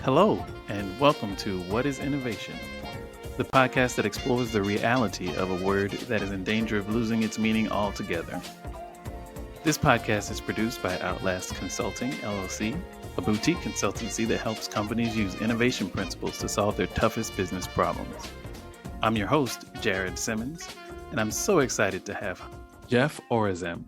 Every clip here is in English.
Hello, and welcome to What is Innovation, the podcast that explores the reality of a word that is in danger of losing its meaning altogether. This podcast is produced by Outlast Consulting, LLC, a boutique consultancy that helps companies use innovation principles to solve their toughest business problems. I'm your host, Jared Simmons, and I'm so excited to have Geoff Orazem.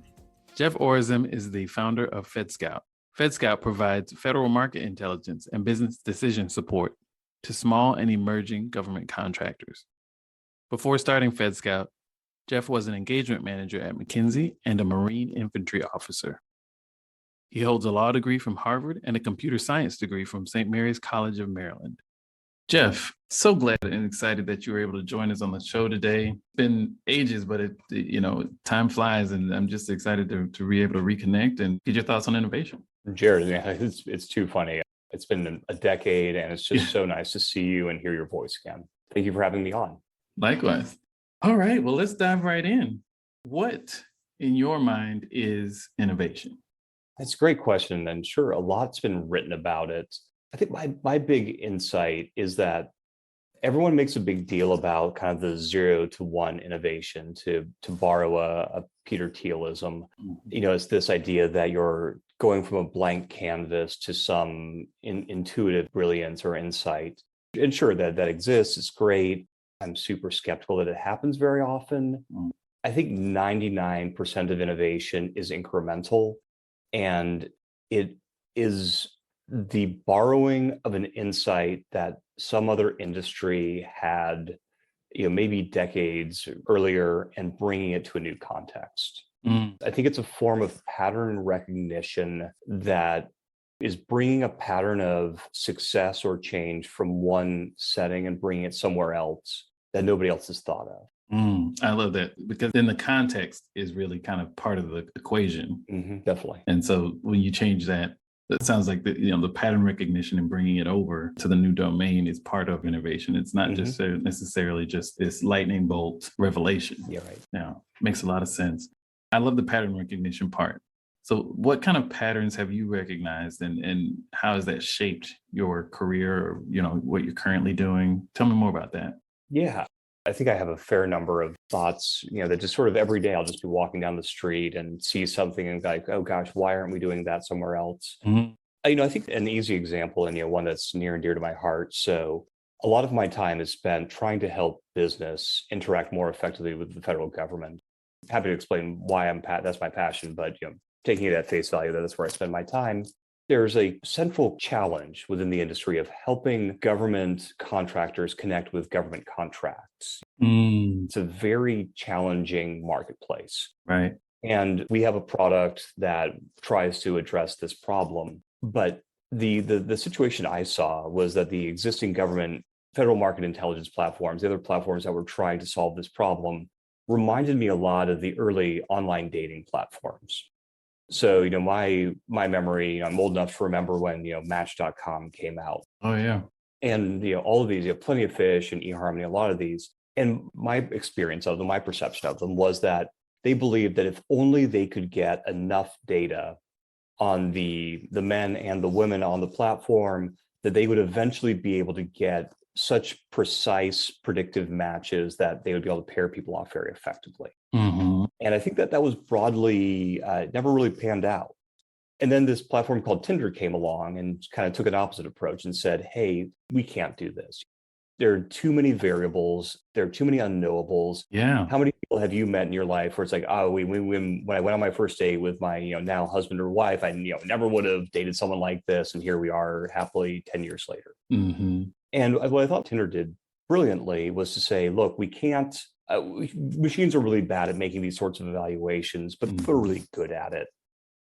Geoff Orazem is the founder of FedScout. FedScout provides federal market intelligence and business decision support to small and emerging government contractors. Before starting FedScout, Geoff was an engagement manager at McKinsey and a Marine infantry officer. He holds a law degree from Harvard and a computer science degree from St. Mary's College of Maryland. Geoff, so glad and excited that you were able to join us on the show today. It's been ages, but time flies, and I'm just excited to be able to reconnect and get your thoughts on innovation. Jared, yeah, it's too funny. It's been a decade, and it's just so nice to see you and hear your voice again. Thank you for having me on. Likewise. All right, well, let's dive right in. What, in your mind, is innovation? That's a great question, and sure, a lot's been written about it. I think my big insight is that everyone makes a big deal about kind of the 0 to 1 innovation, to borrow a Peter Thielism. It's this idea that you're going from a blank canvas to some intuitive brilliance or insight. And sure, that exists. It's great. I'm super skeptical that it happens very often. I think 99% of innovation is incremental, and it is the borrowing of an insight that some other industry had, maybe decades earlier, and bringing it to a new context. I think it's a form of pattern recognition that is bringing a pattern of success or change from one setting and bringing it somewhere else that nobody else has thought of. I love that, because then the context is really kind of part of the equation. Definitely. And so when you change that, it sounds like the pattern recognition and bringing it over to the new domain is part of innovation. It's not just necessarily just this lightning bolt revelation. Yeah, right. Yeah, makes a lot of sense. I love the pattern recognition part. So what kind of patterns have you recognized, and how has that shaped your career, or, what you're currently doing? Tell me more about that. Yeah, I think I have a fair number of thoughts, that just sort of every day I'll just be walking down the street and see something and like, oh gosh, why aren't we doing that somewhere else? I think an easy example, and one that's near and dear to my heart. So a lot of my time is spent trying to help business interact more effectively with the federal government. Happy to explain why that's my passion, but taking it at face value, that's where I spend my time. There's a central challenge within the industry of helping government contractors connect with government contracts. It's a very challenging marketplace. Right. And we have a product that tries to address this problem. But the situation I saw was that the existing government federal market intelligence platforms, the other platforms that were trying to solve this problem, reminded me a lot of the early online dating platforms. So, my memory, I'm old enough to remember when, Match.com came out. Oh, yeah. And, all of these, Plenty of Fish and eHarmony, a lot of these. And my experience of them, my perception of them was that they believed that if only they could get enough data on the men and the women on the platform, that they would eventually be able to get such precise predictive matches that they would be able to pair people off very effectively. And I think that was broadly never really panned out. And then this platform called Tinder came along and kind of took an opposite approach and said, hey, we can't do this. There are too many variables. There are too many unknowables. Yeah. How many people have you met in your life where it's like, oh, when I went on my first date with my now husband or wife, I never would have dated someone like this, and here we are happily 10 years later. And what I thought Tinder did brilliantly was to say, look, we can't. Machines are really bad at making these sorts of evaluations, but people are really good at it.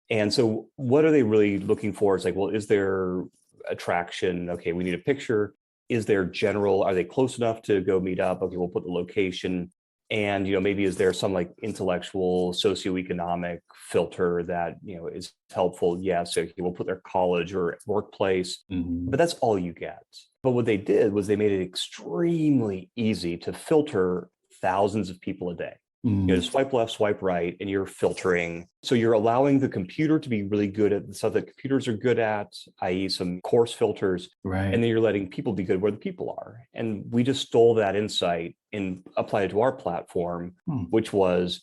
And so what are they really looking for? It's like, well, is there attraction? Okay, we need a picture. Is there general, are they close enough to go meet up? Okay, we'll put the location. And, maybe is there some like intellectual, socioeconomic filter that, is helpful? Yes, okay, we'll put their college or workplace, but that's all you get. But what they did was they made it extremely easy to filter thousands of people a day. Swipe left, swipe right, and you're filtering. So you're allowing the computer to be really good at the stuff that computers are good at, i.e. some coarse filters. Right. And then you're letting people be good where the people are. And we just stole that insight and applied it to our platform, which was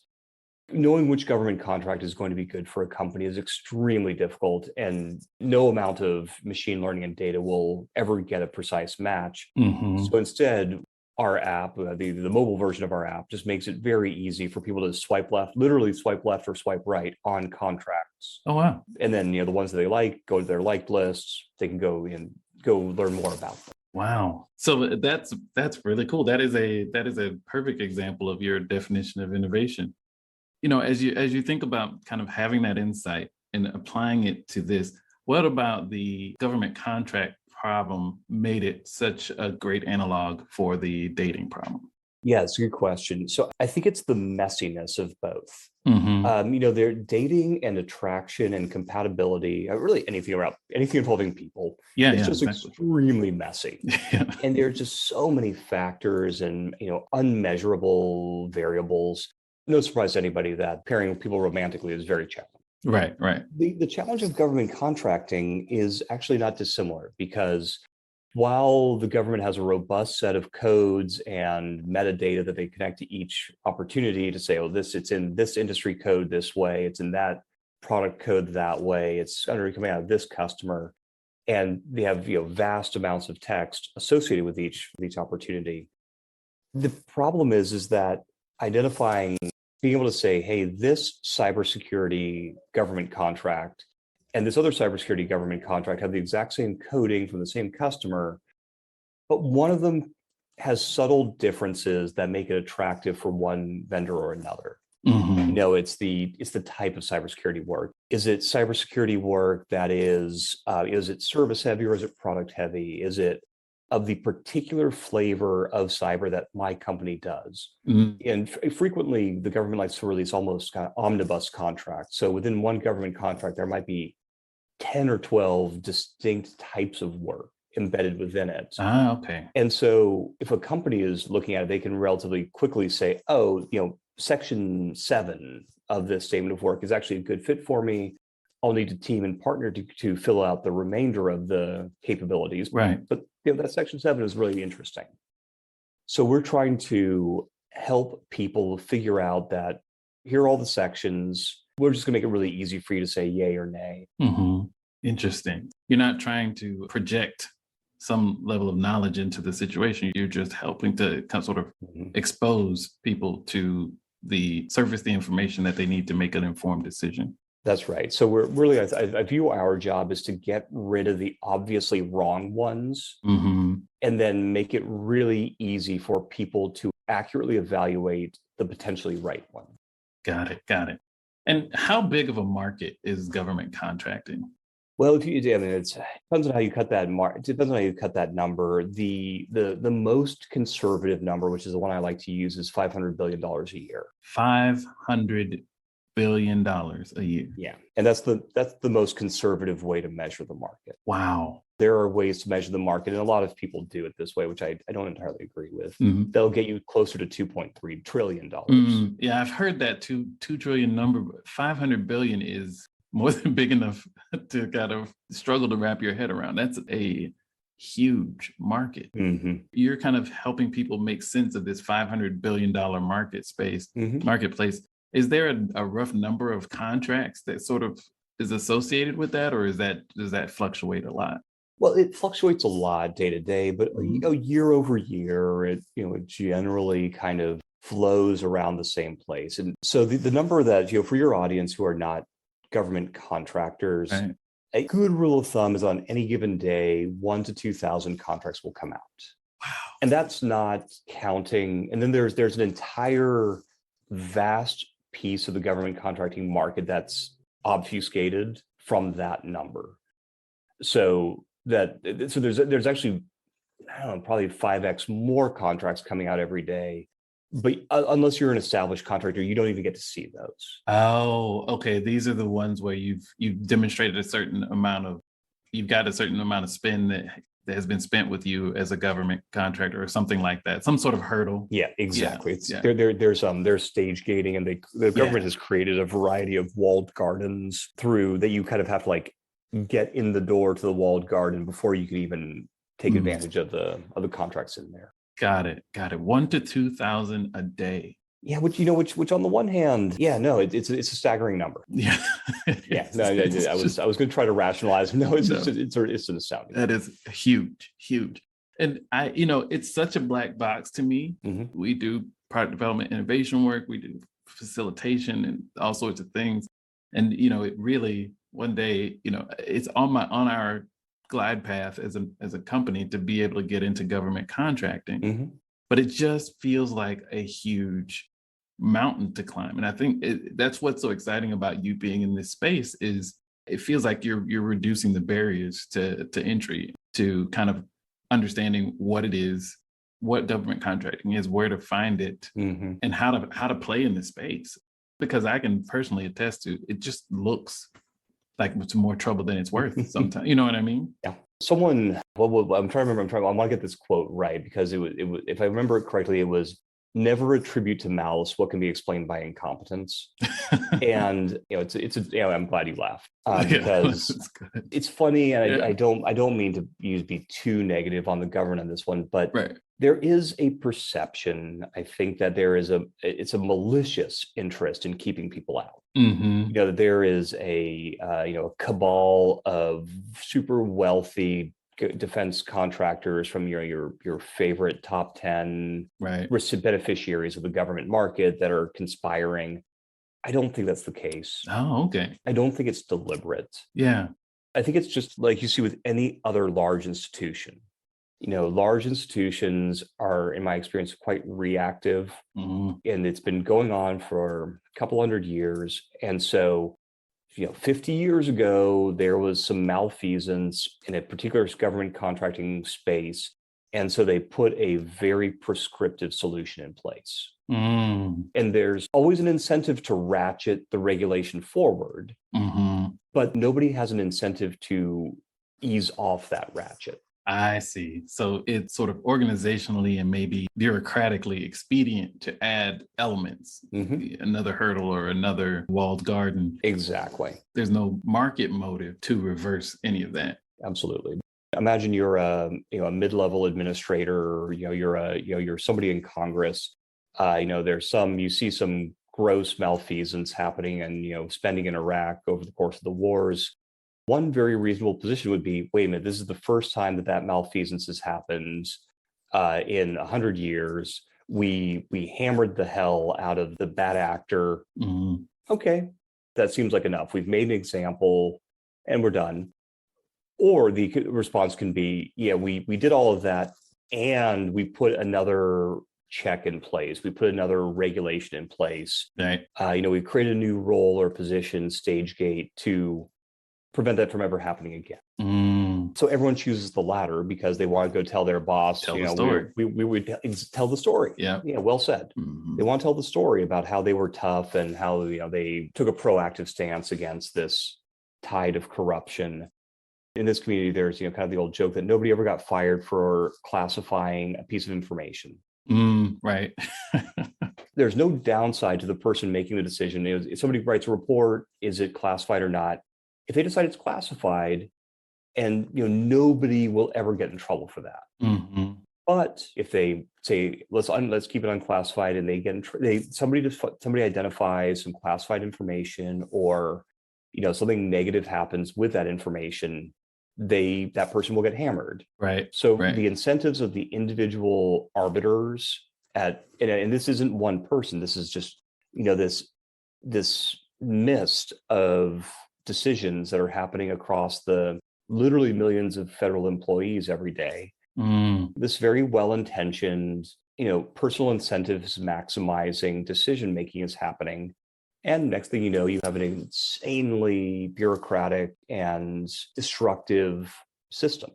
knowing which government contract is going to be good for a company is extremely difficult. And no amount of machine learning and data will ever get a precise match. So instead, our app, the mobile version of our app, just makes it very easy for people to swipe left, literally swipe left or swipe right on contracts. Oh, wow. And then, the ones that they like, go to their liked lists. They can go learn more about them. Wow. So that's really cool. That is a perfect example of your definition of innovation. As you think about kind of having that insight and applying it to this, what about the government contract problem made it such a great analog for the dating problem? Yeah, it's a good question. So I think it's the messiness of both. Their dating and attraction and compatibility, really anything involving people. It's just exactly. Extremely messy. And there are just so many factors and unmeasurable variables. No surprise to anybody that pairing people romantically is very challenging. Right. The challenge of government contracting is actually not dissimilar, because while the government has a robust set of codes and metadata that they connect to each opportunity to say, it's in this industry code this way, it's in that product code that way, it's coming out of this customer, and they have vast amounts of text associated with each opportunity. The problem is that identifying, being able to say, hey, this cybersecurity government contract and this other cybersecurity government contract have the exact same coding from the same customer, but one of them has subtle differences that make it attractive for one vendor or another. It's the type of cybersecurity work. Is it cybersecurity work that is it service heavy or is it product heavy? Is it of the particular flavor of cyber that my company does? And frequently, the government likes to release almost kind of omnibus contracts. So within one government contract, there might be 10 or 12 distinct types of work embedded within it. Okay. And so if a company is looking at it, they can relatively quickly say, Section 7 of this statement of work is actually a good fit for me. I'll need to team and partner to fill out the remainder of the capabilities. Right. But that Section 7 is really interesting. So we're trying to help people figure out that here are all the sections. We're just going to make it really easy for you to say yay or nay. Interesting. You're not trying to project some level of knowledge into the situation. You're just helping to kind of sort of expose people to surface the information that they need to make an informed decision. That's right. So we're really, I view our job is to get rid of the obviously wrong ones and then make it really easy for people to accurately evaluate the potentially right one. Got it. And how big of a market is government contracting? Well, it depends on how you cut that it depends on how you cut that number. The most conservative number, which is the one I like to use, is $500 billion a year. $500 billion a year. Yeah, and that's the most conservative way to measure the market. Wow. There are ways to measure the market, and a lot of people do it this way, which I don't entirely agree with. They'll get you closer to $2.3 trillion. Yeah, I've heard that $2 trillion number, but 500 billion is more than big enough to kind of struggle to wrap your head around. That's a huge market. You're kind of helping people make sense of this $500 billion marketplace. Is there a rough number of contracts that sort of is associated with that, or does that fluctuate a lot? Well, it fluctuates a lot day to day, but year over year, it generally kind of flows around the same place. And so the number that for your audience who are not government contractors, a good rule of thumb is on any given day, 1,000 to 2,000 contracts will come out. Wow. And that's not counting. And then there's an entire vast piece of the government contracting market that's obfuscated from that number. So there's actually, probably 5x more contracts coming out every day. But unless you're an established contractor, you don't even get to see those. Oh, okay. These are the ones where you've demonstrated you've got a certain amount of spend that that has been spent with you as a government contractor or something like that, some sort of hurdle. Yeah, exactly. It's Yeah. there's stage gating, and the government has created a variety of walled gardens through that you kind of have to like get in the door to the walled garden before you can even take advantage of the contracts in there. Got it. 1,000 to 2,000 a day. Yeah, which on the one hand, yeah, no, it's a staggering number. Yeah. Yeah, no, I was going to try to rationalize. No, it's an astounding. That is huge. And it's such a black box to me. Mm-hmm. We do product development, innovation work. We do facilitation and all sorts of things. And, it really, one day, it's on our glide path as a company to be able to get into government contracting. Mm-hmm. But it just feels like a huge mountain to climb. And I think that's what's so exciting about you being in this space is it feels like you're reducing the barriers to entry, to kind of understanding what it is, what government contracting is, where to find it, mm-hmm. and how to play in this space. Because I can personally attest to it just looks like it's more trouble than it's worth sometimes. You know what I mean? Yeah. Someone, I'm trying to remember. I want to get this quote right because it was, if I remember it correctly, it was never attribute to malice what can be explained by incompetence. And I'm glad you laughed because it's funny, and I don't mean to be too negative on the government on this one, but there is a perception, I think, that it's a malicious interest in keeping people out. Mm-hmm. There is a cabal of super wealthy defense contractors from your favorite top 10 beneficiaries of the government market that are conspiring. I don't think that's the case. Oh, okay. I don't think it's deliberate. Yeah. I think it's just like you see with any other large institution. Large institutions are, in my experience, quite reactive, and it's been going on for a couple hundred years. And so 50 years ago, there was some malfeasance in a particular government contracting space. And so they put a very prescriptive solution in place. And there's always an incentive to ratchet the regulation forward, but nobody has an incentive to ease off that ratchet. I see. So it's sort of organizationally and maybe bureaucratically expedient to add elements, another hurdle or another walled garden. Exactly. There's no market motive to reverse any of that. Absolutely. Imagine you're a mid-level administrator, or you're somebody in Congress. You see some gross malfeasance happening and spending in Iraq over the course of the wars. One very reasonable position would be, wait a minute, this is the first time that malfeasance has happened in 100 years. We hammered the hell out of the bad actor. Okay, that seems like enough. We've made an example and we're done. Or the response can be, we did all of that and we put another check in place. We put another regulation in place. Right. We created a new role or position, stage gate, to prevent that from ever happening again. So everyone chooses the latter because they want to go tell their boss, the story. We would tell the story. Yeah, well said. They want to tell the story about how they were tough and how they took a proactive stance against this tide of corruption. In this community, there's kind of the old joke that nobody ever got fired for classifying a piece of information. Right. There's no downside to the person making the decision. If somebody writes a report, is it classified or not? If they decide it's classified, and nobody will ever get in trouble for that. But if they say let's keep it unclassified, and they get somebody identifies some classified information, or something negative happens with that information, that person will get hammered. Right. So the incentives of the individual arbiters and this isn't one person. This is just this mist of decisions that are happening across the literally millions of federal employees every day. This very well-intentioned, personal incentives maximizing decision making is happening. And next thing you know, you have an insanely bureaucratic and destructive system.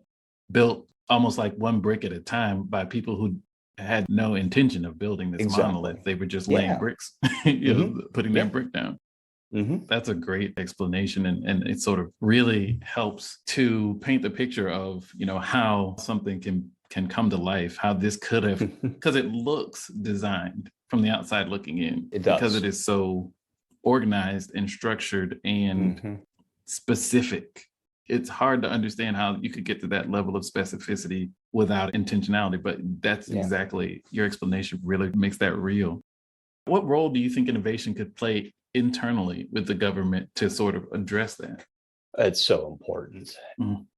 Built almost like one brick at a time by people who had no intention of building this monolith. They were just laying bricks, putting their brick down. That's a great explanation. And it sort of really helps to paint the picture of, how something can come to life, how this could have, because it looks designed from the outside looking in. It does. Because it is so organized and structured and specific. It's hard to understand how you could get to that level of specificity without intentionality, but that's exactly your explanation really makes that real. What role do you think innovation could play internally with the government to sort of address that? It's so important.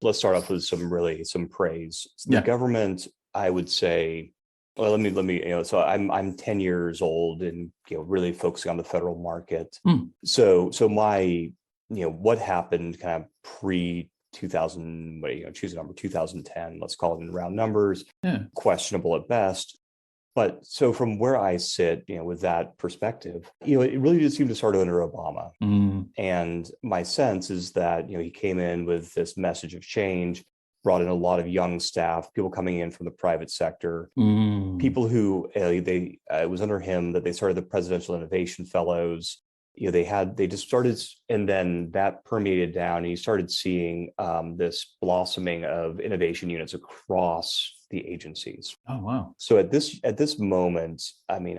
Let's start off with some praise. The government, I would say, well, let me, so I'm 10 years old and, really focusing on the federal market. So my, what happened kind of pre 2000, choose a number, 2010, let's call it in round numbers, questionable at best. But so from where I sit, with that perspective, it really did seem to start under Obama. And my sense is that, he came in with this message of change, brought in a lot of young staff, people coming in from the private sector, people who it was under him that they started the Presidential Innovation Fellows. They just started, and then that permeated down, and you started seeing this blossoming of innovation units across the agencies. Oh, wow. So at this moment, I mean,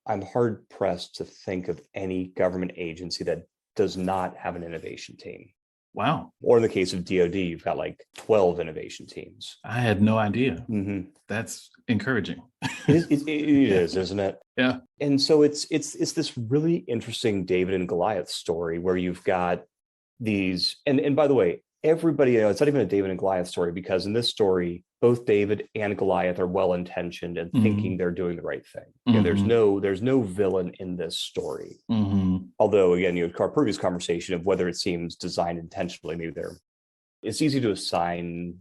I'm hard pressed to think of any government agency that does not have an innovation team. Wow. Or in the case of DoD, you've got like 12 innovation teams. I had no idea. That's encouraging. It is, isn't it? Yeah. And so it's this really interesting David and Goliath story where you've got these, and by the way, everybody, it's not even a David and Goliath story, because in this story, both David and Goliath are well-intentioned and thinking they're doing the right thing. There's no villain in this story. Although, again, our previous conversation of whether it seems designed intentionally, maybe it's easy to assign,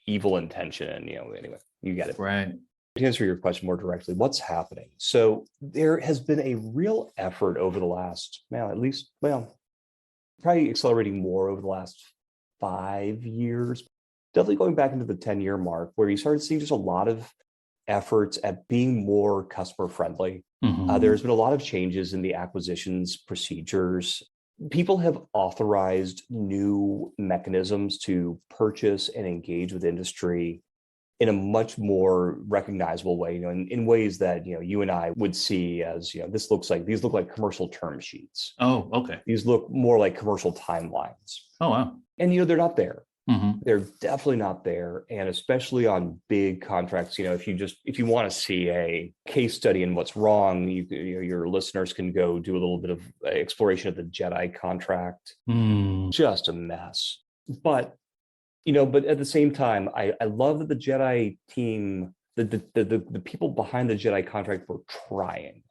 evil intention. And, anyway, you get it. Right. To answer your question more directly, what's happening? So there has been a real effort over the last, probably accelerating more over the last 5 years, definitely going back into the 10-year mark, where you started seeing just a lot of efforts at being more customer friendly. There's been a lot of changes in the acquisitions procedures. People have authorized new mechanisms to purchase and engage with industry in a much more recognizable way, in ways that, you and I would see as, these look like commercial term sheets. Oh, okay. These look more like commercial timelines. Oh, wow. And, they're not there. They're definitely not there. And especially on big contracts, if you want to see a case study in what's wrong, your listeners can go do a little bit of exploration of the JEDI contract. Just a mess. But at the same time, I love that the JEDI team, the people behind the JEDI contract were trying.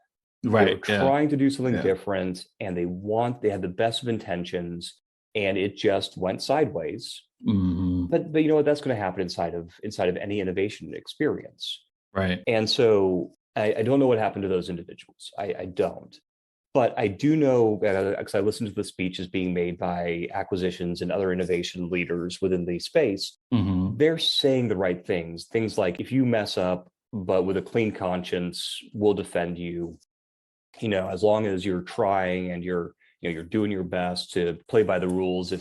Right. They were trying to do something different, and they had the best of intentions, and it just went sideways. But you know what? That's going to happen inside of any innovation experience. Right. And so I don't know what happened to those individuals. I don't. But I do know, because I listened to the speeches being made by acquisitions and other innovation leaders within the space, they're saying the right things. Things like, if you mess up, but with a clean conscience, we'll defend you. As long as you're trying and you're doing your best to play by the rules.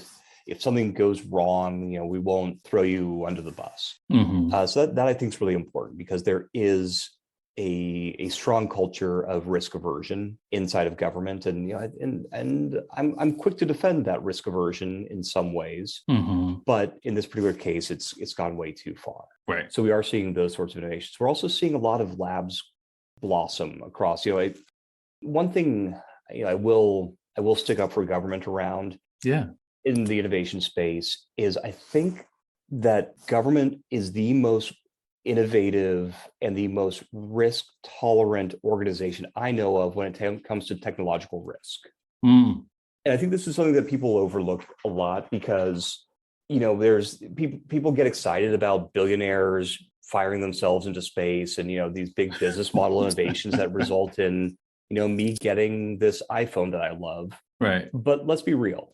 If something goes wrong, we won't throw you under the bus. So that I think is really important, because there is a strong culture of risk aversion inside of government, and I'm quick to defend that risk aversion in some ways, but in this particular case, it's gone way too far. Right. So we are seeing those sorts of innovations. We're also seeing a lot of labs blossom across. One thing I will stick up for government around. In the innovation space is, I think that government is the most innovative and the most risk tolerant organization I know of when it comes to technological risk. And I think this is something that people overlook a lot, because, there's people get excited about billionaires firing themselves into space, and, these big business model innovations that result in, me getting this iPhone that I love. Right. But let's be real.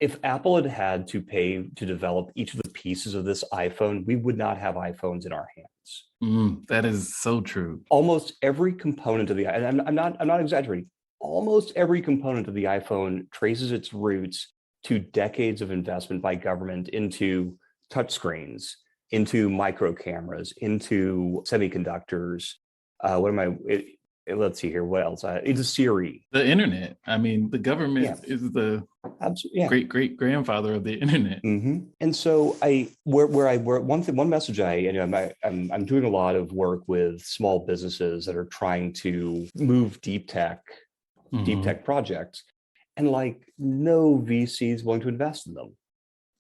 If Apple had to pay to develop each of the pieces of this iPhone, we would not have iPhones in our hands. That is so true. Almost every component of and I'm not exaggerating, almost every component of the iPhone traces its roots to decades of investment by government into touchscreens, into micro cameras, into semiconductors. Let's see here. What else? Into Siri. The internet. I mean, the government is the great great grandfather of the internet. Mm-hmm. And so one message I'm doing a lot of work with small businesses that are trying to move deep tech projects, and like no VC is willing to invest in them,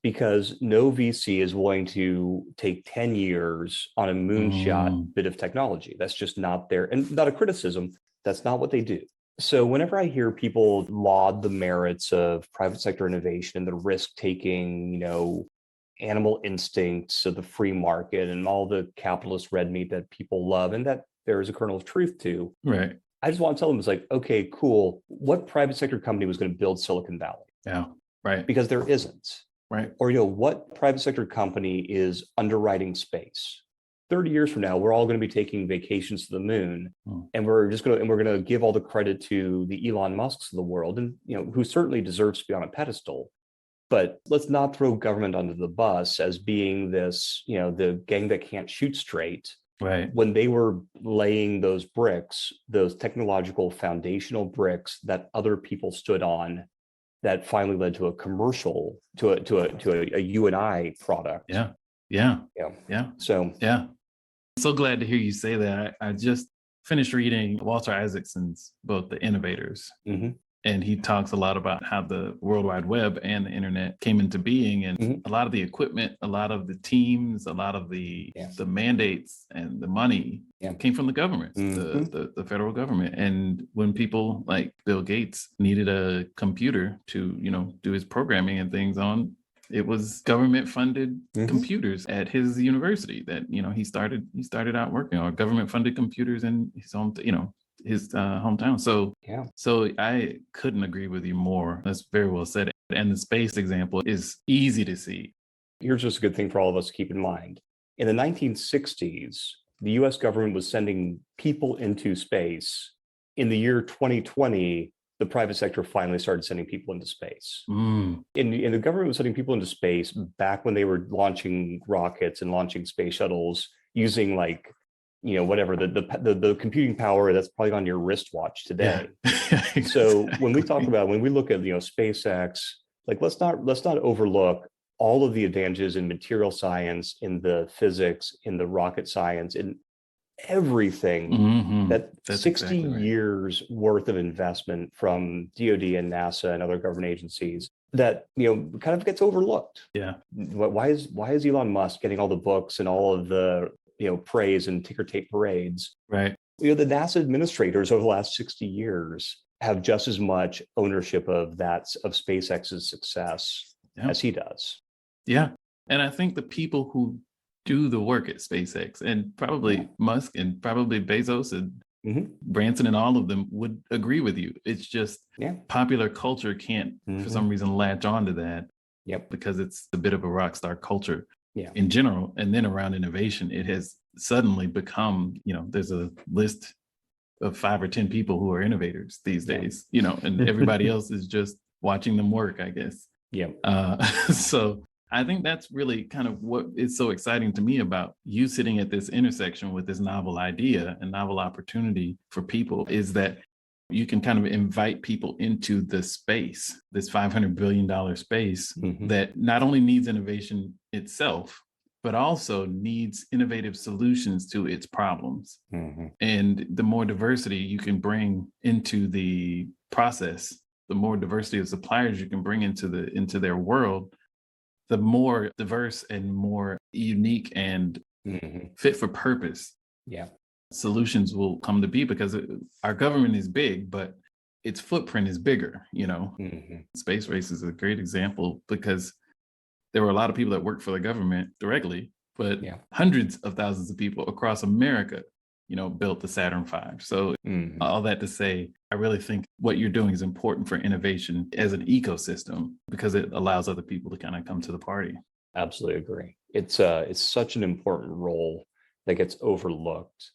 because no VC is willing to take 10 years on a moonshot bit of technology. That's just not there. And not a criticism, that's not what they do. So whenever I hear people laud the merits of private sector innovation and the risk-taking, animal instincts of the free market and all the capitalist red meat that people love and that there is a kernel of truth to, right? I just want to tell them, it's like, okay, cool. What private sector company was going to build Silicon Valley? Yeah, right. Because there isn't. Right. Or, what private sector company is underwriting space? 30 years from now, we're all going to be taking vacations to the moon, and we're going to give all the credit to the Elon Musks of the world, and who certainly deserves to be on a pedestal. But let's not throw government under the bus as being this, the gang that can't shoot straight. Right. When they were laying those bricks, those technological foundational bricks that other people stood on, that finally led to a commercial, to a U&I product. Yeah. So so glad to hear you say that. I just finished reading Walter Isaacson's book, The Innovators. And he talks a lot about how the World Wide Web and the internet came into being, and a lot of the equipment, a lot of the teams, a lot of the mandates and the money came from the government, the federal government. And when people like Bill Gates needed a computer to, do his programming and things on, it was government funded computers at his university that, he started out working on, government funded computers in his own, his hometown. So I couldn't agree with you more. That's very well said. And the space example is easy to see. Here's just a good thing for all of us to keep in mind. In the 1960s, the US government was sending people into space. In the year 2020, the private sector finally started sending people into space. And the government was sending people into space back when they were launching rockets and launching space shuttles using whatever the computing power that's probably on your wristwatch today. Exactly. So when we look at SpaceX, let's not overlook all of the advantages in material science, in the physics, in the rocket science, in everything that's 60 exactly right. years worth of investment from DoD and NASA and other government agencies that kind of gets overlooked. Why is Elon Musk getting all the books and all of the praise and ticker tape parades? Right. The NASA administrators over the last 60 years have just as much ownership of SpaceX's success as he does. Yeah. And I think the people who do the work at SpaceX, and probably Musk and probably Bezos and Branson and all of them, would agree with you. It's just popular culture can't for some reason latch onto that because it's a bit of a rock star culture. In general, and then around innovation, it has suddenly become, there's a list of 5 or 10 people who are innovators these days, and everybody else is just watching them work, I guess. So I think that's really kind of what is so exciting to me about you sitting at this intersection with this novel idea and novel opportunity for people, is that you can kind of invite people into the space, this $500 billion space that not only needs innovation itself, but also needs innovative solutions to its problems. And the more diversity you can bring into the process, the more diversity of suppliers you can bring into their world, the more diverse and more unique and fit for purpose solutions will come to be, because our government is big, but its footprint is bigger. Space race is a great example, because there were a lot of people that worked for the government directly, but hundreds of thousands of people across America, built the Saturn V. So all that to say, I really think what you're doing is important for innovation as an ecosystem, because it allows other people to kind of come to the party. Absolutely agree. It's such an important role that gets overlooked.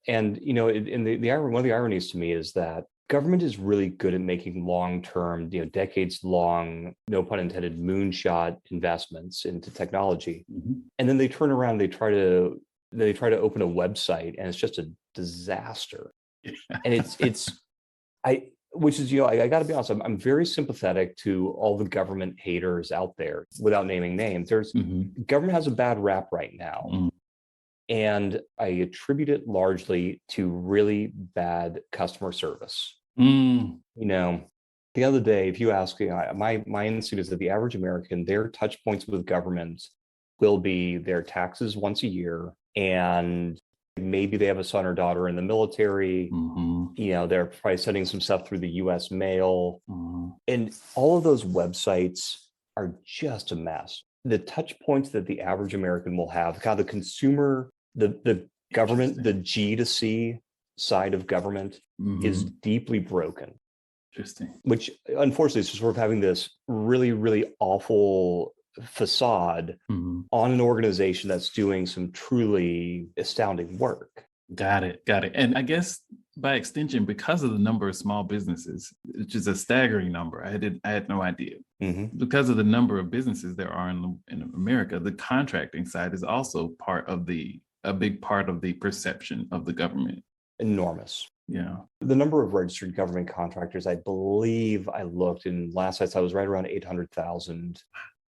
And one of the ironies to me is that government is really good at making long-term, decades long, no pun intended, moonshot investments into technology. And then they turn around, they try to open a website and it's just a disaster. And which is, I got to be honest, I'm very sympathetic to all the government haters out there without naming names. Government has a bad rap right now. And I attribute it largely to really bad customer service. The other day, if you ask, my instinct is that the average American, their touch points with government will be their taxes once a year, and maybe they have a son or daughter in the military. They're probably sending some stuff through the US mail. And all of those websites are just a mess. The touch points that the average American will have, kind of the consumer, the government, the G to C side of government is deeply broken. Interesting. Which unfortunately is sort of having this really, really awful facade on an organization that's doing some truly astounding work. Got it. And I guess by extension, because of the number of small businesses, which is a staggering number, I had no idea. Because of the number of businesses there are in America, the contracting side is also a big part of the perception of the government. Enormous. Yeah. The number of registered government contractors, I believe I looked, and last I saw, it was right around 800,000.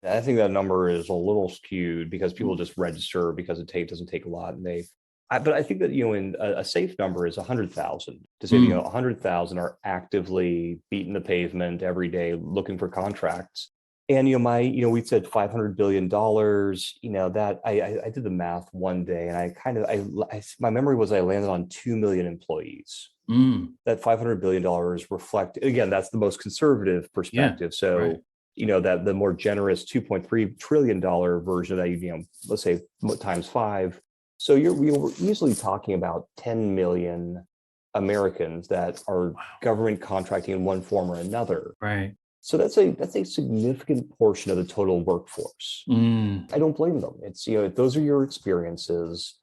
I think that number is a little skewed because people just register because it doesn't take a lot. But I think that, in a safe number is 100,000. To say, 100,000 are actively beating the pavement every day looking for contracts. And, we said $500 billion, that I did the math one day, and my memory was I landed on 2 million employees. That $500 billion reflect, again, that's the most conservative perspective. That the more generous $2.3 trillion version of that, let's say times 5. So we're easily talking about 10 million Americans that are government contracting in one form or another. Right. So that's a significant portion of the total workforce. I don't blame them. It's, if those are your experiences,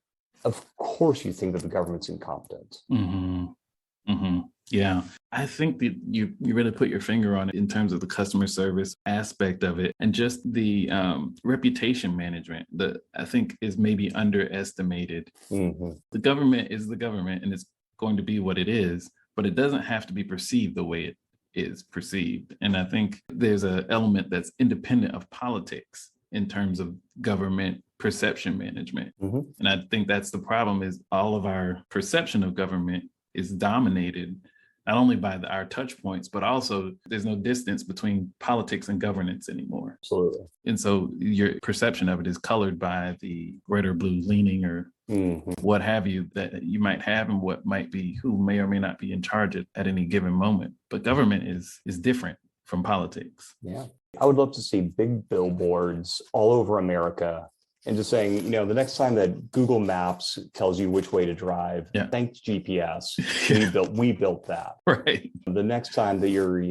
of course you think that the government's incompetent. Yeah, I think that you really put your finger on it in terms of the customer service aspect of it, and just the reputation management that I think is maybe underestimated. The government is the government, and it's going to be what it is, but it doesn't have to be perceived the way it is perceived. And I think there's an element that's independent of politics in terms of government perception management. And I think that's the problem, is all of our perception of government is dominated not only by our touch points, but also there's no distance between politics and governance anymore. Absolutely. And so your perception of it is colored by the red or blue leaning or what have you that you might have, and what might be who may or may not be in charge at any given moment. But government is different from politics. Yeah. I would love to see big billboards all over America and just saying, the next time that Google Maps tells you which way to drive, thanks GPS, we built that. Right. The next time that you're,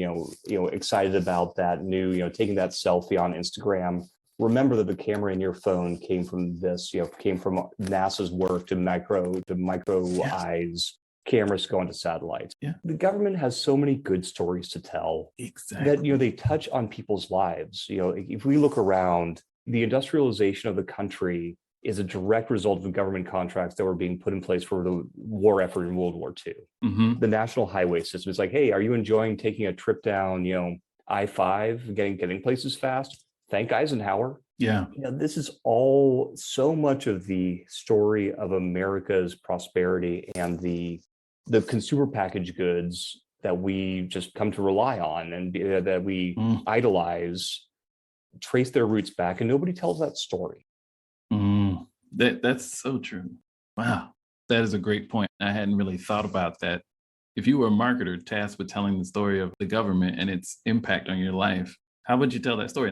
excited about that new, taking that selfie on Instagram, remember that the camera in your phone came from NASA's work to micro eyes, cameras going to satellites. Yeah. The government has so many good stories to tell. Exactly. That, they touch on people's lives. If we look around, the industrialization of the country is a direct result of the government contracts that were being put in place for the war effort in World War II. The national highway system is like, hey, are you enjoying taking a trip down, I-5, getting places fast? Thank Eisenhower. Yeah. This is all so much of the story of America's prosperity and the consumer packaged goods that we just come to rely on and that we idolize, trace their roots back, and nobody tells that story. That's so true. Wow, that is a great point. I hadn't really thought about that. If you were a marketer tasked with telling the story of the government and its impact on your life, how would you tell that story?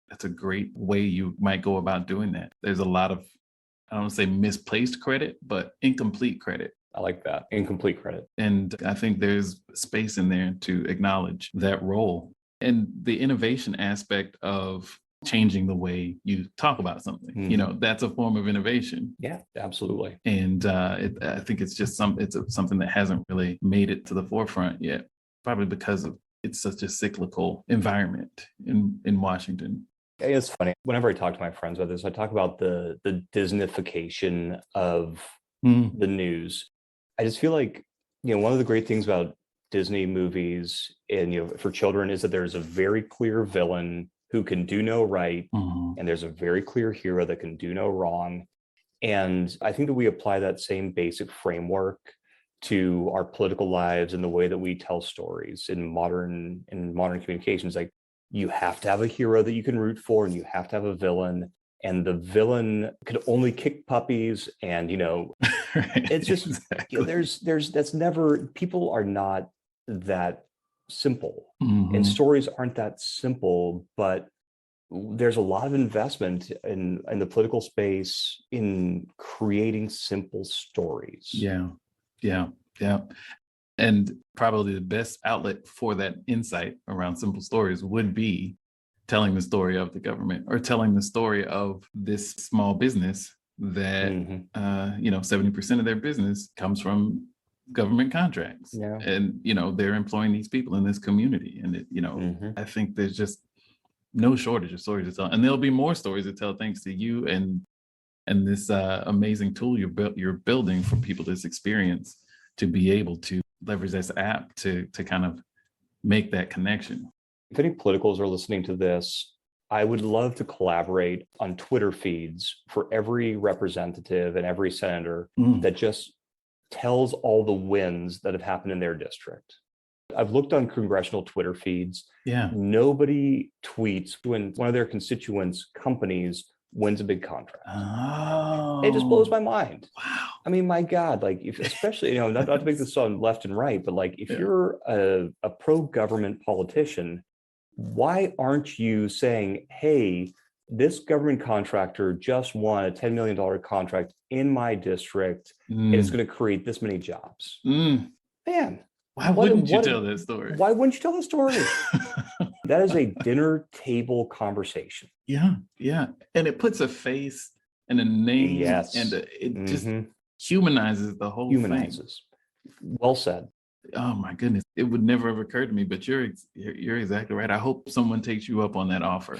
That's a great way you might go about doing that. There's a lot of, I don't want to say misplaced credit, but incomplete credit. I like that. Incomplete credit. And I think there's space in there to acknowledge that role. And the innovation aspect of changing the way you talk about something. Mhm. That's a form of innovation. Yeah, absolutely. And I think it's just something that hasn't really made it to the forefront yet, probably because it's such a cyclical environment in Washington. It's funny. Whenever I talk to my friends about this, I talk about the Disneyfication of Mm. the news. I just feel like, one of the great things about Disney movies and, for children is that there's a very clear villain who can do no right, Mhm. and there's a very clear hero that can do no wrong. And I think that we apply that same basic framework to our political lives and the way that we tell stories in modern communications. Like, you have to have a hero that you can root for, and you have to have a villain. And the villain could only kick puppies, and Right, it's just exactly. there's that's never, people are not that simple, and Mhm. stories aren't that simple, but there's a lot of investment in the political space in creating simple stories. Yeah, yeah, yeah. And probably the best outlet for that insight around simple stories would be telling the story of the government or telling the story of this small business that, Hmm. 70% of their business comes from government contracts. Yeah. And, they're employing these people in this community. And, Hmm. I think there's just no shortage of stories to tell. And there'll be more stories to tell thanks to you and this amazing tool you're building for people this experience to be able to leverage this app to kind of make that connection. If any politicals are listening to this, I would love to collaborate on Twitter feeds for every representative and every senator Mm, that just tells all the wins that have happened in their district. I've looked on congressional Twitter feeds. yeah. Nobody tweets when one of their constituents' companies wins a big contract. It just blows Oh, my mind. wow. I mean, my God, like, if, especially, not to make this on left and right, but like, if Yeah. you're a pro-government politician, why aren't you saying, hey, this government contractor just won a $10 million contract in my district, and it's Mm, going to create this many jobs? mm. Man, Why what, wouldn't you what, tell that story? why wouldn't you tell the story? That is a dinner table conversation. Yeah, yeah. And it puts a face and a name and Yes. it just Hmm. humanizes the whole thing. Humanizes. Well said. Oh my goodness. It would never have occurred to me, but you're exactly right. I hope someone takes you up on that offer.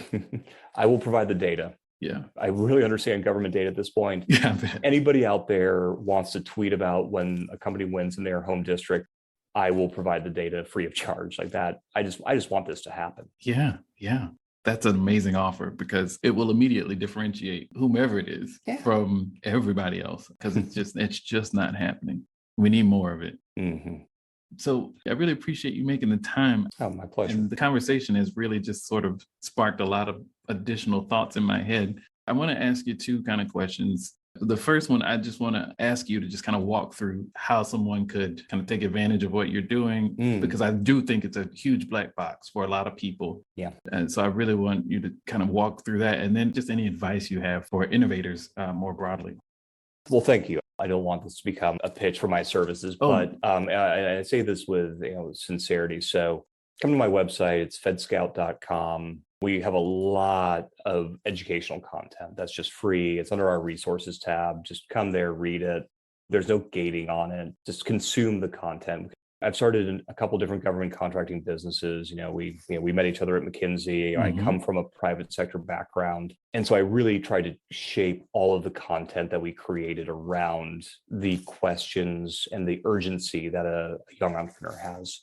I will provide the data. Yeah. I really understand government data at this point. Yeah, I bet. Anybody out there wants to tweet about when a company wins in their home district, I will provide the data free of charge. Like that. I just want this to happen. Yeah, yeah. That's an amazing offer because it will immediately differentiate whomever it is Yeah. from everybody else because it's just not happening. We need more of it. Hmm. So I really appreciate you making the time. Oh, my pleasure. And the conversation has really just sort of sparked a lot of additional thoughts in my head. I want to ask you two kind of questions. The first one, I just want to ask you to just kind of walk through how someone could kind of take advantage of what you're doing, because I do think it's a huge black box for a lot of people. Yeah. And so I really want you to kind of walk through that and then just any advice you have for innovators more broadly. Well, thank you. I don't want this to become a pitch for my services, but I say this with sincerity. So come to my website. It's fedscout.com. We have a lot of educational content that's just free. It's under our resources tab. Just come there, read it. There's no gating on it. Just consume the content. I've started a couple different government contracting businesses. We met each other at McKinsey. I come from a private sector background. And so I really tried to shape all of the content that we created around the questions and the urgency that a young entrepreneur has.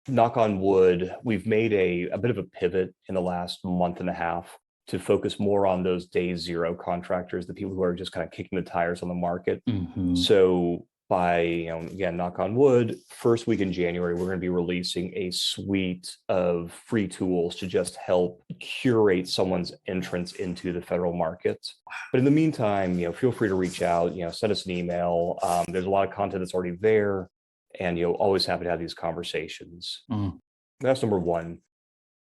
Knock on wood, we've made a bit of a pivot in the last month and a half to focus more on those day zero contractors, the people who are just kind of kicking the tires on the market. So by, again, knock on wood, first week in January, we're going to be releasing a suite of free tools to just help curate someone's entrance into the federal market. But in the meantime, feel free to reach out, send us an email. There's a lot of content that's already there, and always happy to have these conversations. That's number one.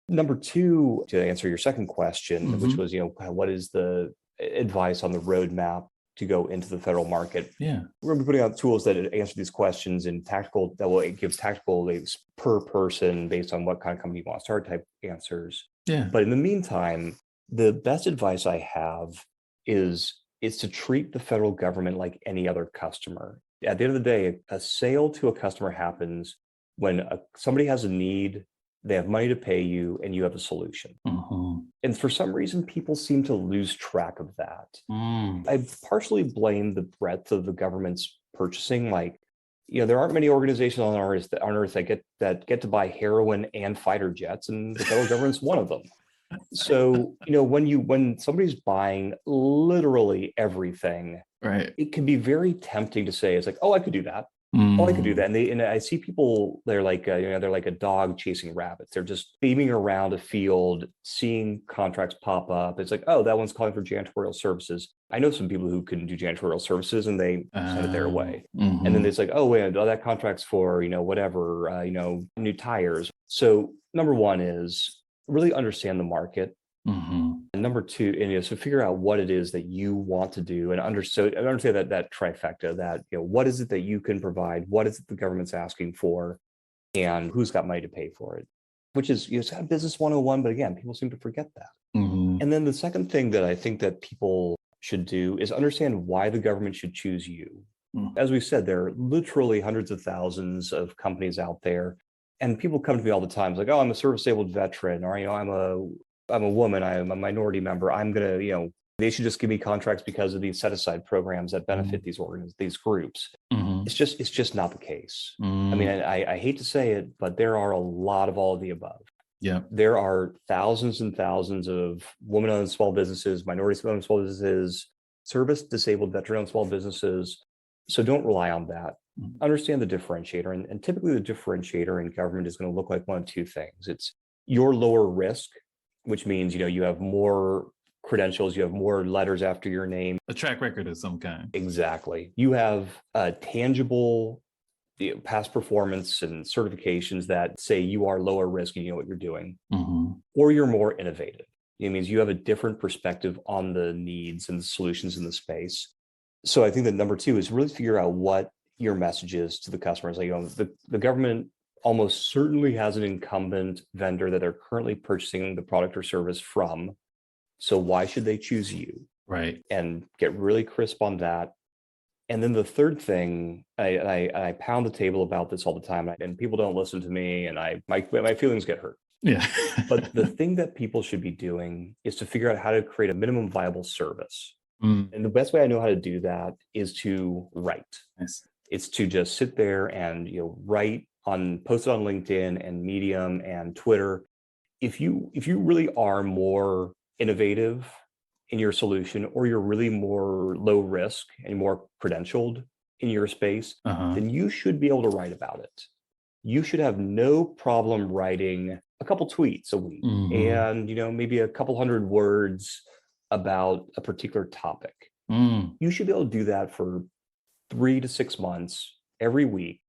Number two, to answer your second question, which was, what is the advice on the roadmap to go into the federal market? Yeah. We're going to be putting out tools that answer these questions in tactical, that will give tactical per person based on what kind of company you want to start type answers. Yeah. But in the meantime, The best advice I have is to treat the federal government like any other customer. At the end of the day, a sale to a customer happens when somebody has a need, they have money to pay you, and you have a solution. Mm-hmm. And for some reason, people seem to lose track of that. I partially blame the breadth of the government's purchasing. Like, there aren't many organizations on Earth that get to buy heroin and fighter jets, and the federal government's one of them. So, when somebody's buying literally everything, Right. it can be very tempting to say, it's like, oh, I could do that. Oh, I could do that. And I see people, they're like, they're like a dog chasing rabbits. They're just beaming around a field, seeing contracts pop up. It's like, oh, that one's calling for janitorial services. I know some people who can do janitorial services, and they send it their way. And then it's like, oh, wait, that contract's for, whatever, new tires. So number one is really understand the market. And number two, so figure out what it is that you want to do, and understand that trifecta, that what is it that you can provide, what is it the government's asking for, and who's got money to pay for it, which is it's kind of business 101, but again, people seem to forget that. And then the second thing that I think that people should do is understand why the government should choose you. As we said, there are literally hundreds of thousands of companies out there, and people come to me all the time. It's like, oh, I'm a service-disabled veteran, or I'm a woman, I'm a minority member. I'm going to, they should just give me contracts because of these set-aside programs that benefit these groups. It's just not the case. I mean, I hate to say it, but there are a lot of all of the above. Yeah. There are thousands and thousands of women-owned small businesses, minority-owned small businesses, service-disabled veteran-owned small businesses. So don't rely on that. Understand the differentiator. And typically the differentiator in government is going to look like one of two things. It's your lower risk, which means, you have more credentials, you have more letters after your name. A track record of some kind. Exactly. You have tangible past performance and certifications that say you are lower risk and you know what you're doing. Or you're more innovative. It means you have a different perspective on the needs and the solutions in the space. So I think that number two is really figure out what your message is to the customers. Like, the government almost certainly has an incumbent vendor that they're currently purchasing the product or service from. So why should they choose you? Right. And get really crisp on that. And then the third thing, I pound the table about this all the time, and people don't listen to me, and my feelings get hurt. Yeah. But the thing that people should be doing is to figure out how to create a minimum viable service. And the best way I know how to do that is to write. Nice. It's to just sit there and write, post it on LinkedIn and Medium and Twitter. If you really are more innovative in your solution, or you're really more low risk and more credentialed in your space, then you should be able to write about it. You should have no problem writing a couple tweets a week, and maybe a couple hundred words about a particular topic. You should be able to do that for 3 to 6 months every week.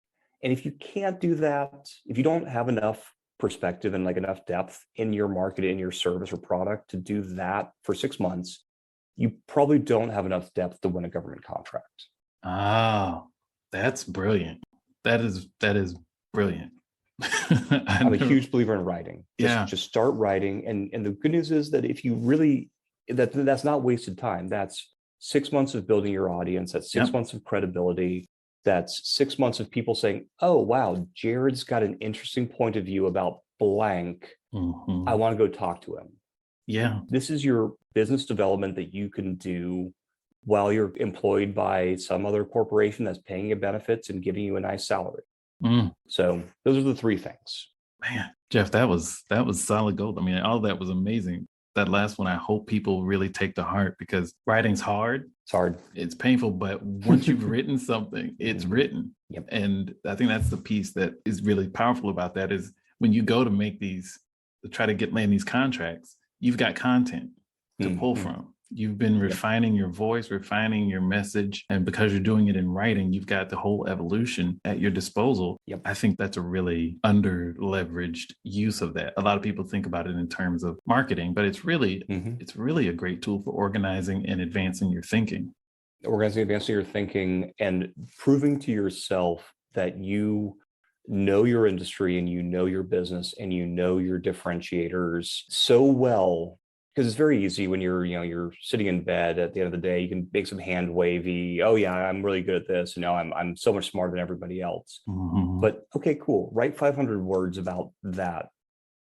And if you can't do that, if you don't have enough perspective and enough depth in your market, in your service or product to do that for 6 months, you probably don't have enough depth to win a government contract. Oh, that's brilliant. That is brilliant. I'm a huge believer in writing. Just start writing. And the good news is that if you really, that's not wasted time. That's 6 months of building your audience. That's 6 months of credibility. That's 6 months of people saying, oh, wow, Jared's got an interesting point of view about blank. I want to go talk to him. Yeah. This is your business development that you can do while you're employed by some other corporation that's paying you benefits and giving you a nice salary. So those are the three things. Man, Geoff, that was solid gold. I mean, all that was amazing. That last one, I hope people really take to heart, because writing's hard. It's hard. It's painful, but once you've written something, it's written. And I think that's the piece that is really powerful about that, is when you go to make these, to try to land these contracts, you've got content to pull from. You've been refining your voice, refining your message. And because you're doing it in writing, you've got the whole evolution at your disposal. I think that's a really under-leveraged use of that. A lot of people think about it in terms of marketing, but it's really a great tool for organizing and advancing your thinking. Advancing your thinking and proving to yourself that you know your industry and you know your business and you know your differentiators so well Because it's very easy when you're sitting in bed at the end of the day, you can make some hand wavy. Oh yeah, I'm really good at this. I'm so much smarter than everybody else. Mhm. But okay, cool. Write 500 words about that.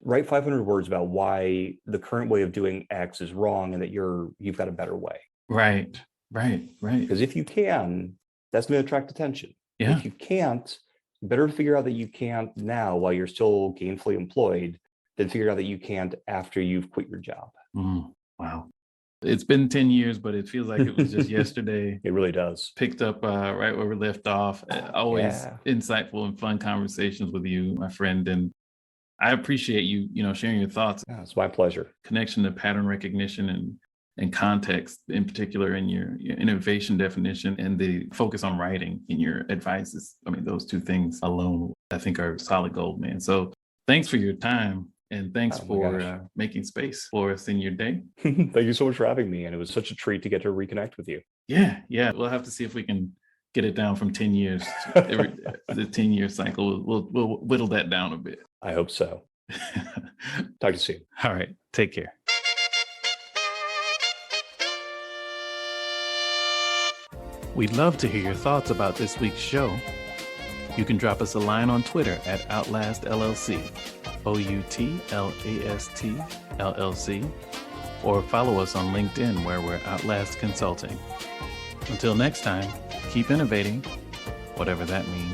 Write 500 words about why the current way of doing X is wrong and that you've got a better way. Right. Because if you can, that's going to attract attention. Yeah. If you can't, better to figure out that you can't now while you're still gainfully employed than figure out that you can't after you've quit your job. Wow. It's been 10 years, but it feels like it was just yesterday. It really does. Picked up right where we left off. Always Yeah. insightful and fun conversations with you, my friend. And I appreciate you, sharing your thoughts. Yeah, it's my pleasure. Connection to pattern recognition and context, in particular in your innovation definition, and the focus on writing in your advice. Those two things alone, I think, are solid gold, man. So thanks for your time. And thanks for making space for us in your day. Thank you so much for having me. And it was such a treat to get to reconnect with you. Yeah. We'll have to see if we can get it down from 10 years. The 10-year cycle. We'll whittle that down a bit. I hope so. Talk to you soon. All right. Take care. We'd love to hear your thoughts about this week's show. You can drop us a line on Twitter at Outlast LLC. OUTLAST LLC, or follow us on LinkedIn where we're Outlast Consulting. Until next time, keep innovating, whatever that means.